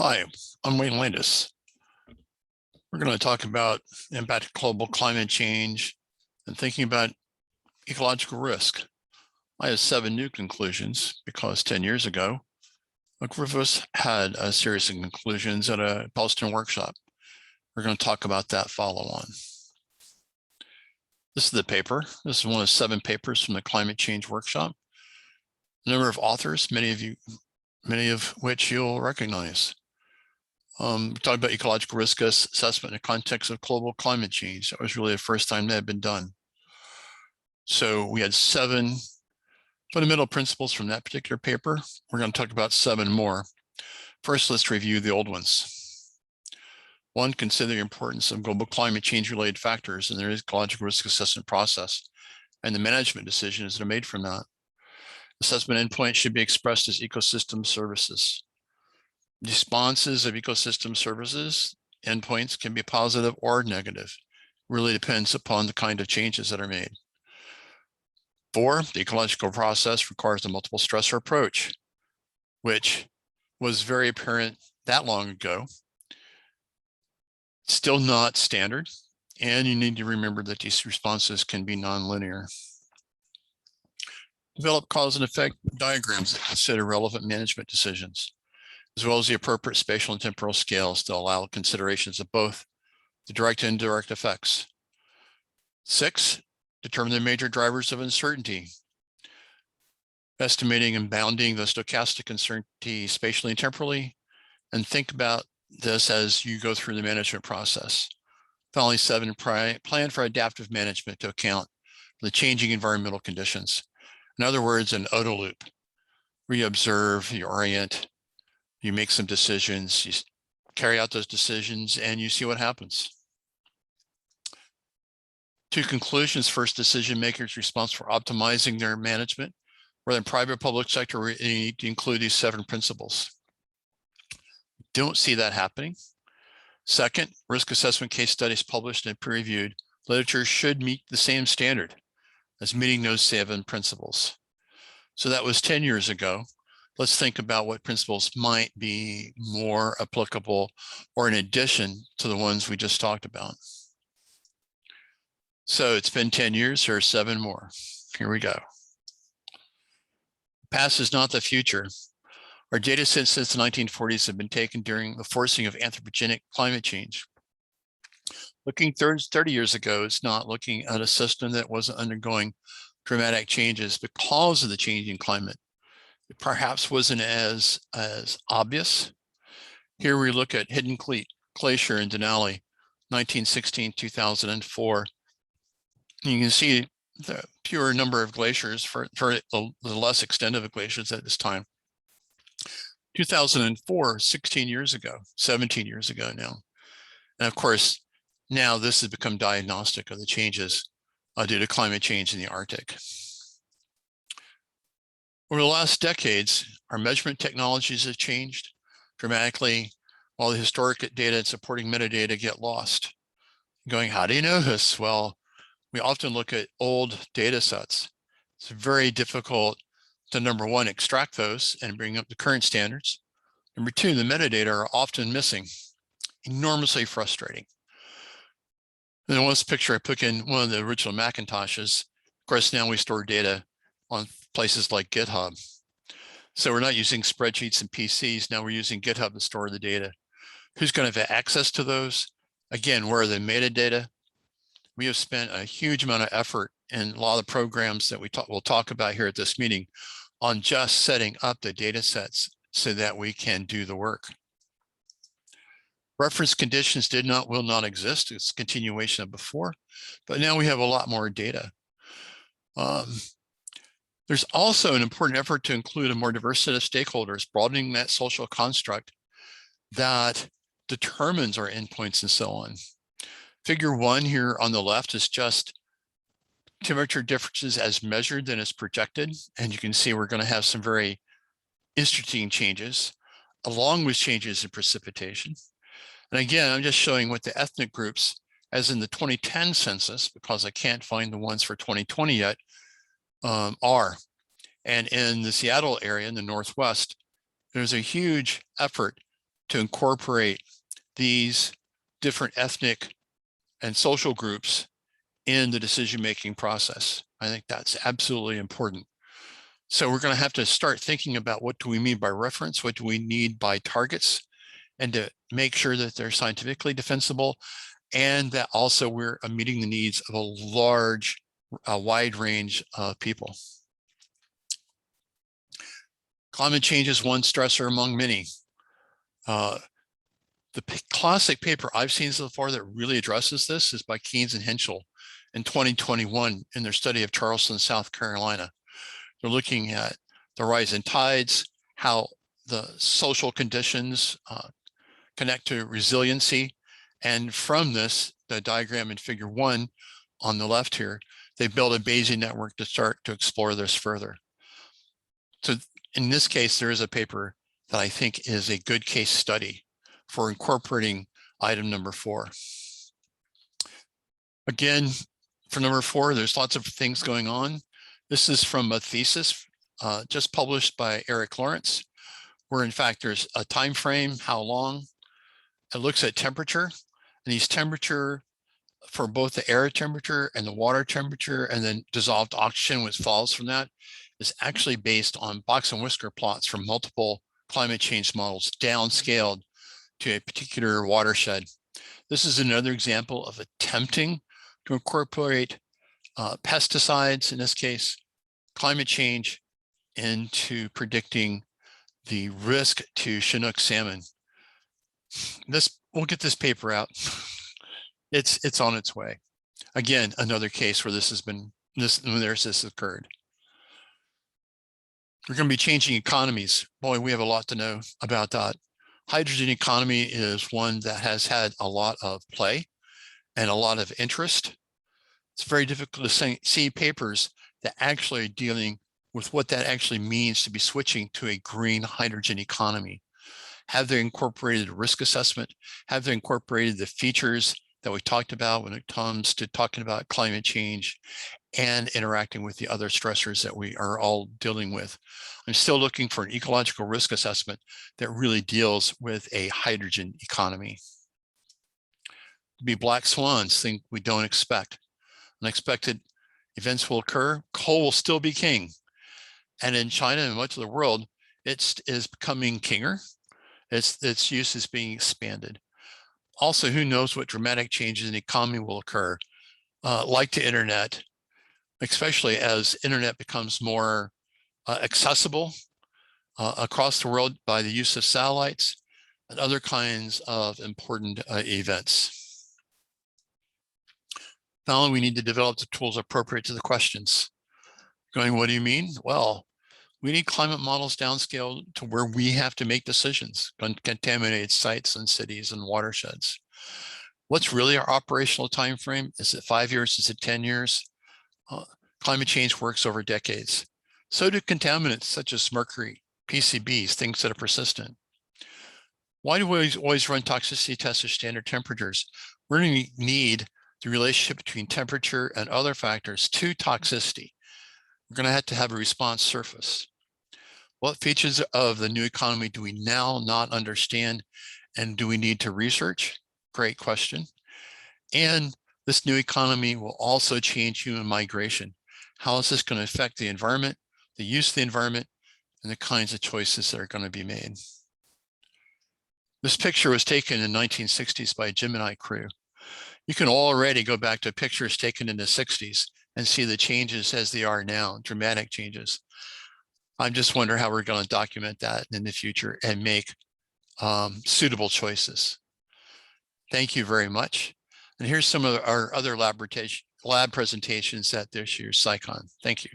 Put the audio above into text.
Hi, I'm Wayne Landis. We're going to talk about impact of global climate change and thinking about ecological risk. I have 7 new conclusions because 10 years ago, a group of us had a series of conclusions at a Boston workshop. We're going to talk about that follow on. This is the paper. This is one of 7 papers from the climate change workshop. A number of authors, many of which you'll recognize. We talked about ecological risk assessment in the context of global climate change. That was really the first time that had been done. So we had 7 fundamental principles from that particular paper. We're going to talk about 7 more. First, let's review the old ones. 1, consider the importance of global climate change related factors in the ecological risk assessment process and the management decisions that are made from that. Assessment endpoints should be expressed as ecosystem services. Responses of ecosystem services endpoints can be positive or negative. Really depends upon the kind of changes that are made. 4, the ecological process requires a multiple stressor approach, which was very apparent that long ago. Still not standard, and you need to remember that these responses can be nonlinear. Develop cause and effect diagrams that consider relevant management decisions, as well as the appropriate spatial and temporal scales to allow considerations of both the direct and indirect effects. 6, determine the major drivers of uncertainty, estimating and bounding the stochastic uncertainty spatially and temporally, and think about this as you go through the management process. Finally, 7, plan for adaptive management to account for the changing environmental conditions. In other words, an OODA loop, where you observe, you orient, you make some decisions, you carry out those decisions, and you see what happens. 2 conclusions. First, decision makers responsible for optimizing their management, whether in private or public sector, we need to include these 7 principles. Don't see that happening. Second, risk assessment case studies published and peer-reviewed literature should meet the same standard as meeting those 7 principles. So that was 10 years ago. Let's think about what principles might be more applicable or in addition to the ones we just talked about. So it's been 10 years, there are 7 more. Here we go. Past is not the future. Our data sets since the 1940s have been taken during the forcing of anthropogenic climate change. Looking 30 years ago, it's not looking at a system that wasn't undergoing dramatic changes because of the changing climate. It perhaps wasn't as obvious. Here we look at Hidden Glacier in Denali, 1916-2004. You can see the pure number of glaciers for the less extent of glaciers at this time. 2004, 16 years ago, 17 years ago now. And of course, now this has become diagnostic of the changes due to climate change in the Arctic. Over the last decades, our measurement technologies have changed dramatically, while the historic data and supporting metadata get lost. Going, how do you know this? Well, we often look at old data sets. It's very difficult to, number 1, extract those and bring up the current standards. Number 2, the metadata are often missing. Enormously frustrating. And then this picture I put in one of the original Macintoshes. Of course, now we store data on places like GitHub. So we're not using spreadsheets and PCs. Now we're using GitHub to store the data. Who's going to have access to those? Again, where are the metadata? We have spent a huge amount of effort in a lot of the programs that we'll talk about here at this meeting on just setting up the data sets so that we can do the work. Reference conditions will not exist. It's a continuation of before, but now we have a lot more data. There's also an important effort to include a more diverse set of stakeholders, broadening that social construct that determines our endpoints and so on. Figure 1 here on the left is just temperature differences as measured and as projected. And you can see we're going to have some very interesting changes along with changes in precipitation. And again, I'm just showing what the ethnic groups, as in the 2010 census, because I can't find the ones for 2020 yet, are. And in the Seattle area in the Northwest, there's a huge effort to incorporate these different ethnic and social groups in the decision-making process. I think that's absolutely important. So we're going to have to start thinking about what do we mean by reference, what do we need by targets, and to make sure that they're scientifically defensible, and that also we're meeting the needs of a wide range of people. Climate change is one stressor among many. The classic paper I've seen so far that really addresses this is by Keynes and Henschel in 2021 in their study of Charleston, South Carolina. They're looking at the rise in tides, how the social conditions connect to resiliency. And from this, the diagram in figure 1 on the left here, they built a Bayesian network to start to explore this further. So in this case, there is a paper that I think is a good case study for incorporating item number 4. Again, for number 4, there's lots of things going on. This is from a thesis just published by Eric Lawrence, where in fact there's a time frame, how long. It looks at temperature, and these temperature for both the air temperature and the water temperature, and then dissolved oxygen, which falls from that, is actually based on box and whisker plots from multiple climate change models downscaled to a particular watershed. This is another example of attempting to incorporate pesticides, in this case, climate change, into predicting the risk to Chinook salmon. We'll get this paper out. It's on its way. Again, another case where this occurred. We're going to be changing economies. Boy, we have a lot to know about that. Hydrogen economy is one that has had a lot of play and a lot of interest. It's very difficult to see papers that actually are dealing with what that actually means to be switching to a green hydrogen economy. Have they incorporated a risk assessment? Have they incorporated the features that we talked about when it comes to talking about climate change and interacting with the other stressors that we are all dealing with? I'm still looking for an ecological risk assessment that really deals with a hydrogen economy. Be black swans, things we don't expect. Unexpected events will occur. Coal will still be king. And in China and much of the world, it is becoming kinger. Its use is being expanded. Also, who knows what dramatic changes in the economy will occur, like the internet, especially as internet becomes more accessible across the world by the use of satellites and other kinds of important events. Finally, we need to develop the tools appropriate to the questions. Going, what do you mean? Well, we need climate models downscaled to where we have to make decisions on contaminated sites and cities and watersheds. What's really our operational time frame? Is it 5 years? Is it 10 years? Climate change works over decades. So do contaminants such as mercury, PCBs, things that are persistent. Why do we always run toxicity tests at standard temperatures? We're going to need the relationship between temperature and other factors to toxicity. We're going to have a response surface. What features of the new economy do we now not understand, and do we need to research? Great question. And this new economy will also change human migration. How is this going to affect the environment, the use of the environment, and the kinds of choices that are going to be made? This picture was taken in the 1960s by a Gemini crew. You can already go back to pictures taken in the 60s and see the changes as they are now, dramatic changes. I just wonder how we're going to document that in the future and make suitable choices. Thank you very much. And here's some of our other lab presentations at this year's SciCon. Thank you.